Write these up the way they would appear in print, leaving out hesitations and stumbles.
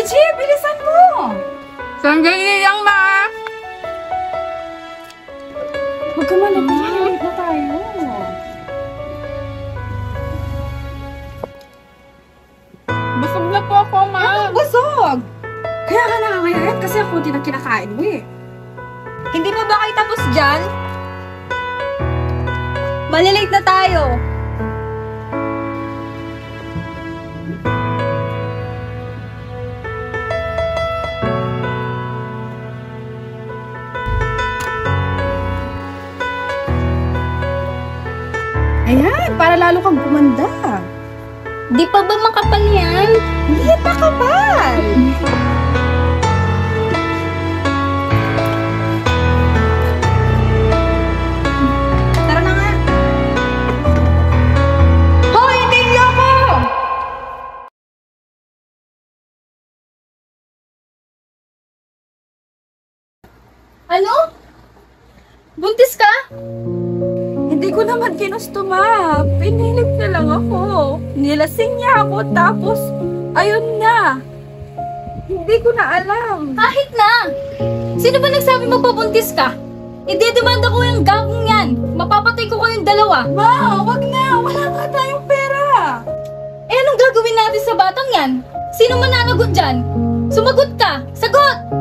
Gigi, bilisan mo! Sandali lang, ma! Huwag ka malapit. Late na tayo. Busog na po ako, ma! Anong busog? Kaya ka nakakayayan kasi ako din ang kinakain mo eh. Hindi pa ba kayo tapos dyan? Malilate na tayo. Ayan, para lalo kang gumanda. Di pa ba makapal yan? Hindi pa kapal. Tara na nga. Hoy, hindi niyo ako! Ano? Buntis ka? Hindi ko naman ginusto, ma. Pinilit na lang ako. Nilasing niya ako, tapos, ayun na. Hindi ko na alam. Kahit na! Sino ba nagsabi magbabuntis ka? Idedemanda ko yung gagong yan. Mapapatay ko kayong dalawa. Ma, wag na. Wala nga tayong pera. Eh, anong gagawin natin sa batang yan? Sino mananagot dyan? Sumagot ka! Sagot!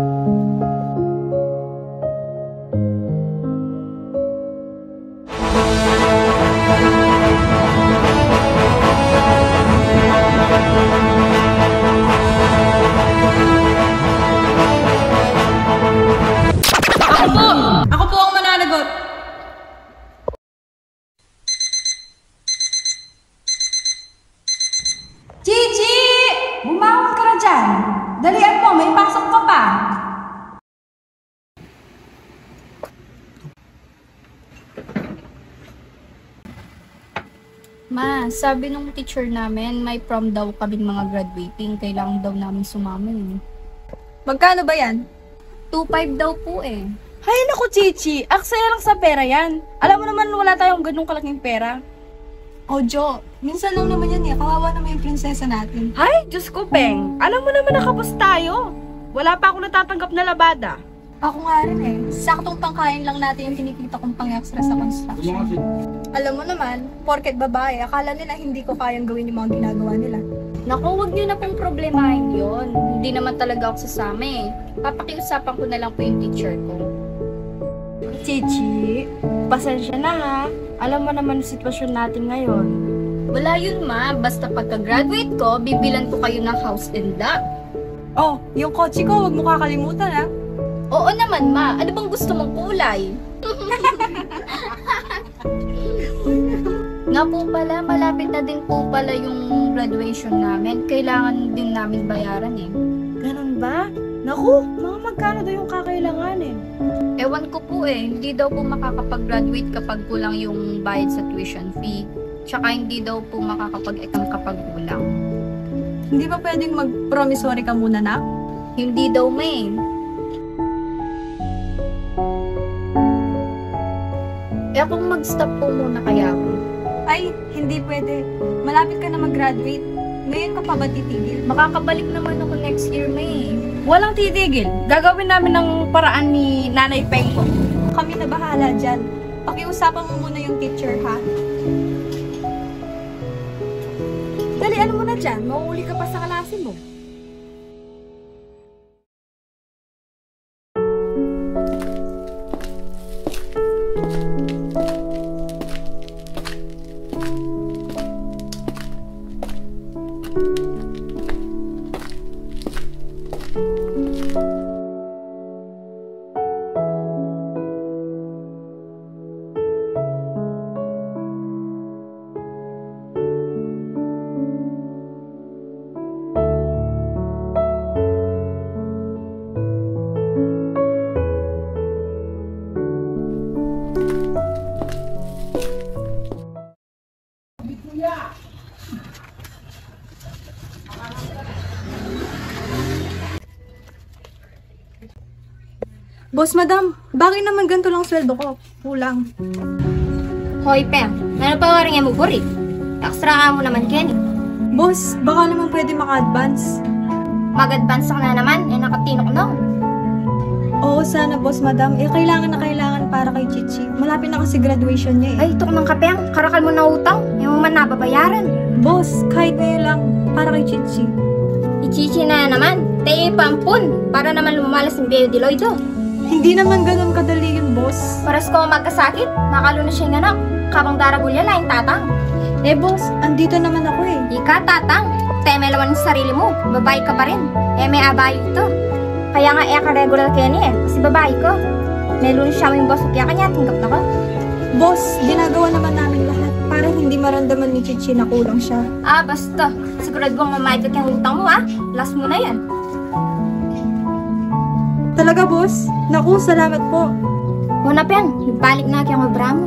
Ako po ang mananagot. Gigi! Bumangon ka na dyan. Dalian mo, may pasok ka pa. Ma, sabi nung teacher namin, may prom daw kaming mga graduating. Kailangan daw namin sumama eh. Magkano ba yan? 2.5 daw po eh. Hay naku, Chichi. Aksaya lang sa pera yan. Alam mo naman wala tayong ganung kalaking pera. Oh, Jo. Minsan lang naman yan eh. Kawawa naman yung prinsesa natin. Hay, Diyos ko, Peng. Alam mo naman nakapos tayo. Wala pa ako natatanggap na labada. Ako nga rin eh. Saktong pangkain lang natin yung kinikita kong pang-extra sa construction. Alam mo naman, porket babae, akala nila hindi ko kayang gawin yung mga ginagawa nila. Naku, huwag niyo na pong problemahin yun. Hindi naman talaga ako sasama eh. Papakiusapan ko na lang po yung teacher ko. Chichi, pasensya na ha. Alam mo naman yung sitwasyon natin ngayon. Wala yun, ma. Basta pagka-graduate ko, bibilan ko kayo ng house and lot. Oh, yung kotse ko, huwag mo kakalimutan ha. Oo naman, ma. Ano bang gusto mong kulay? Nga po pala, malapit na din po pala yung graduation namin. Kailangan din namin bayaran eh. Ganun ba? Naku, mga magkano daw yung kakailanganin? Ewan ko po eh. Hindi daw po makakapag-graduate kapag kulang yung bayad sa tuition fee. Tsaka hindi daw po makakapag-exam kapag kulang. Hindi ba pwedeng mag-promissory ka muna, nak? Hindi daw, may. Eh kung mag-stop po muna kaya ako. Ay, hindi pwede. Malapit ka na mag-graduate. Ngayon ka pa ba titigil? Makakabalik naman ako next year, May. Walang titigil. Gagawin namin ng paraan ni Nanay Peng ko. Kami na bahala dyan. Pakiusapan mo muna yung teacher, ha? Dalian mo na dyan. Mauuli ka pa sa klase mo. Boss, madam, bakit naman ganito lang sweldo ko? Kulang. Hoy, Pem, ano pa waring mo buri? Extra ka mo naman, Kenny. Boss, baka naman pwede maka-advance. Mag-advance ka na naman, nakatinok no. Oo, sana boss, madam. Kailangan na kailangan para kay Chichi. Malapit na kasi graduation niya Ay, ito ng kapeng, karakal mo na utang, yung man nababayaran. Boss, kahit ngayon lang, para kay Chichi. Ichichi na naman, tayo pampun, para naman lumalas ng Beo Diloy do. Hindi naman ganun kadali yun, boss. Paras ko magkasakit, nakalo na siya ng anak, kapang daragulya na yung tatang. Boss, andito naman ako Ika, tatang, teme naman yung sarili mo, babae ka pa rin. May abayo ito. Kaya nga ka-regular kaya niya kasi babae ko. Meron siya yung boss kaya kanya, tinggap na ko. Boss, ginagawa naman namin lahat para hindi maramdaman ni Chichi na kulang siya. Basta. Sigurado kong mamayad yung utang mo, Last mo na yan. Talaga, boss? Naku, salamat po. Una pa yan, balik na kaya mabramo.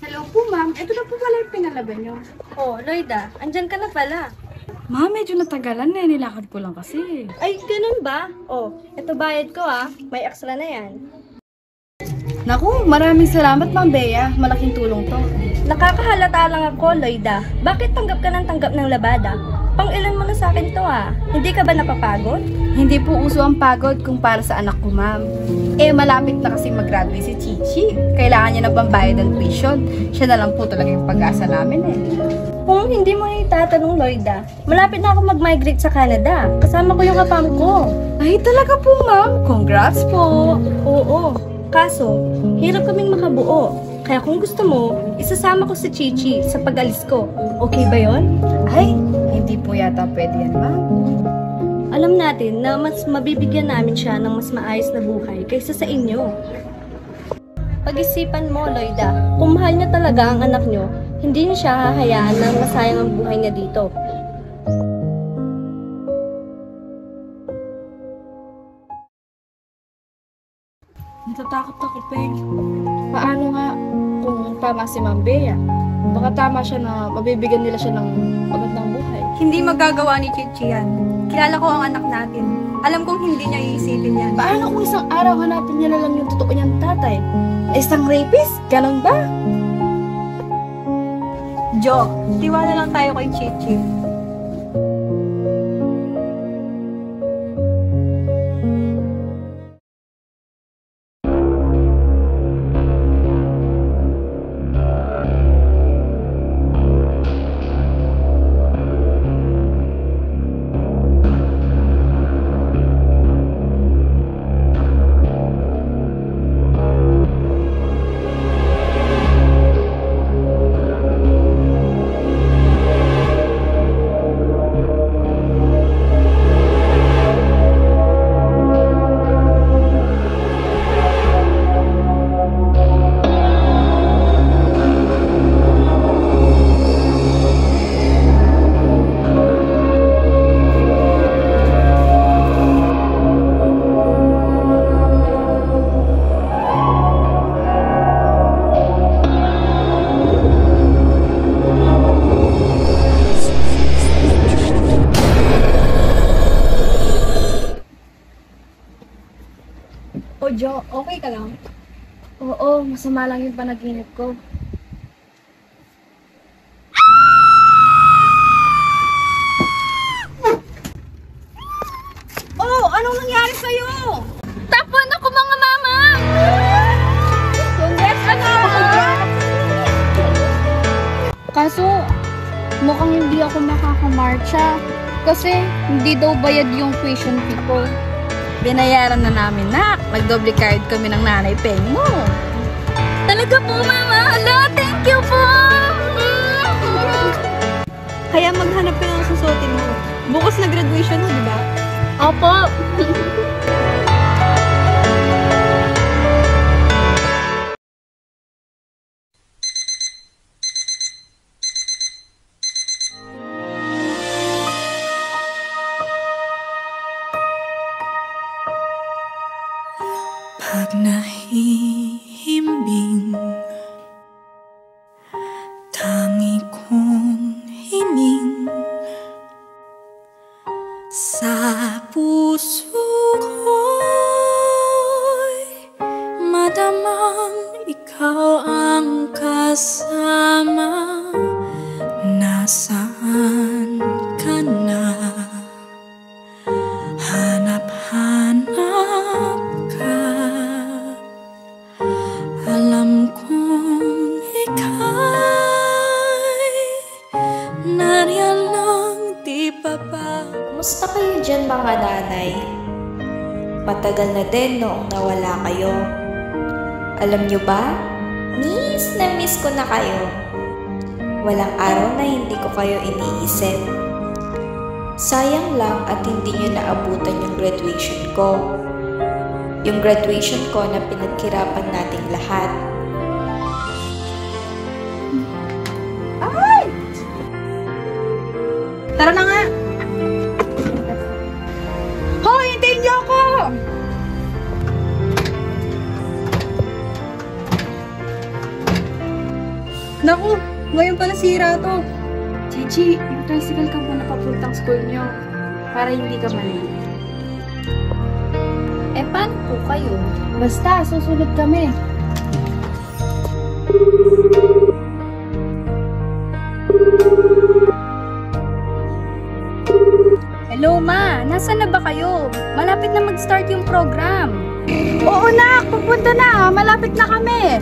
Hello po, ma'am. Ito na po pala yung pinalaban nyo. Oh, Loida, andyan ka na pala. Ma'am, medyo natagalan na. Nilakad ko lang kasi. Ay, ganun ba? Oh, eto bayad ko may extra na yan. Naku, maraming salamat, Ma'am Bea. Malaking tulong to. Nakakahalata lang ako, Loida. Bakit tanggap ka ng tanggap ng labada? Pang-ilan mo na sa akin to Hindi ka ba napapagod? Hindi po uso ang pagod kung para sa anak ko, ma'am. Malapit na kasi mag-graduate si Chichi. Kailangan niya ng pambayad ng tuition. Siya na lang po talaga yung pag-asa namin Kung hindi mo itatanong, Loida, malapit na ako mag-migrate sa Canada. Kasama ko yung kapam ko. Ay, talaga po, ma'am. Congrats po. Oo. Kaso, hirap kaming makabuo. Kaya kung gusto mo, isasama ko si Chichi sa pag-alis ko. Okay ba yon? Ay, hindi po yata pwede yan, ma'am. Alam natin na mas mabibigyan namin siya ng mas maayos na buhay kaysa sa inyo. Pag-isipan mo, Loida, kung mahal niya talaga ang anak niyo, hindi niya siya hahayaan na masayang ang buhay niya dito. Natatakot ako, Peng. Paano nga kung tama si Ma'am Bea? Baka tama siya na mabibigyan nila siya ng magandang buhay. Hindi magagawa ni Chichi yan. Kilala ko ang anak natin. Alam kong hindi niya iisipin yan. Paano kung isang araw hanapin niya na lang yung totoo niyang tatay? Isang rapist? Ganon ba? Jo, tiwala lang tayo kay Chichi. O Jo, okay ka lang? Oo, masama lang yung panaginip ko. Oh, anong nangyari sa'yo? Tapuan ako mga mama! Congrats, anak! Kaso, mukhang hindi ako makakamarcha. Kasi, hindi daw bayad yung tuition fee ko. Binayaran na namin, nak. Nagdoble card kami ng nanay Peng mo. Talaga po, mama! Hala, thank you po! Kaya maghanap ka ng susuotin mo. Bukas na graduation mo, di ba? Opo! Pag nahihimbing, tangi kong hining sa puso ikaw ang kasama. Nasaan ka na? Hanap-hanap ka. Alam kong ika'y nariyan lang, di ba ba? Kumusta kayo dyan mga nanay? Matagal na din noong nawala kayo. Alam nyo ba? Miss na miss ko na kayo. Walang araw na hindi ko kayo iniisip. Sayang lang at hindi nyo naabutan yung graduation ko. Yung graduation ko na pinaghirapan nating lahat. Ay! Tara na nga! Hoy, hintayin niyo ako! Naku, ngayon pa nasira to. Chichi, yung tricycle ka muna papuntang school nyo para hindi ka malate. Eh, paano po kayo? Basta, susunod kami. Hello, Ma! Nasaan na ba kayo? Malapit na mag-start yung program. Oo na, pupunta na. Malapit na kami.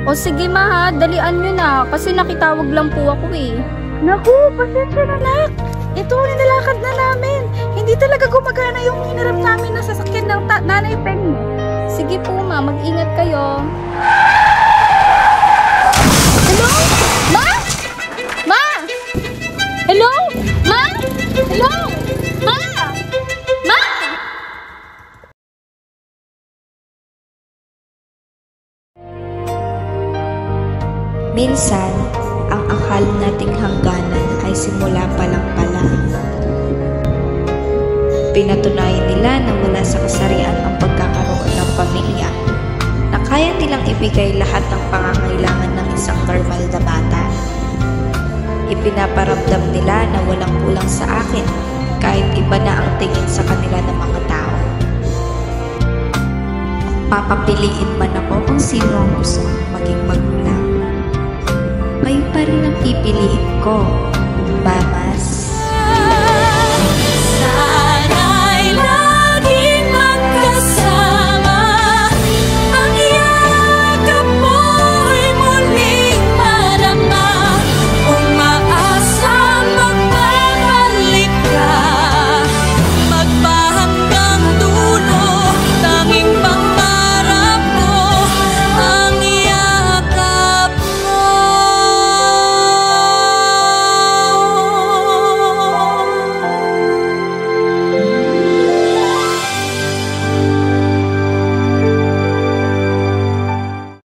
O sige, Ma, ha? Dalian nyo na kasi nakitawag lang po ako eh. Naku, pasensya na nak. Ito, nilalakad na namin. Hindi talaga gumagana yung hinarap namin na sasakyan ng nanay Peng mo. Sige po, Ma. Mag-ingat kayo. Hello? Ma? Ma? Hello? Ma? Hello? Ma? Ma? Minsan, ang akala nating hangganan ay simula pa lang pala. Pinatunayan nila na mula sa kasarian ang pagkakaroon ng pamilya, na kaya nilang ibigay lahat ng pangangailangan ng isang normal na bata. Ipinaparamdam nila na walang kulang sa akin kahit iba na ang tingin sa kanila ng mga tao. Papapiliin man ako kung sino ang gusto maging magulang. Kayo pa rin ang pipiliin ko, Mama.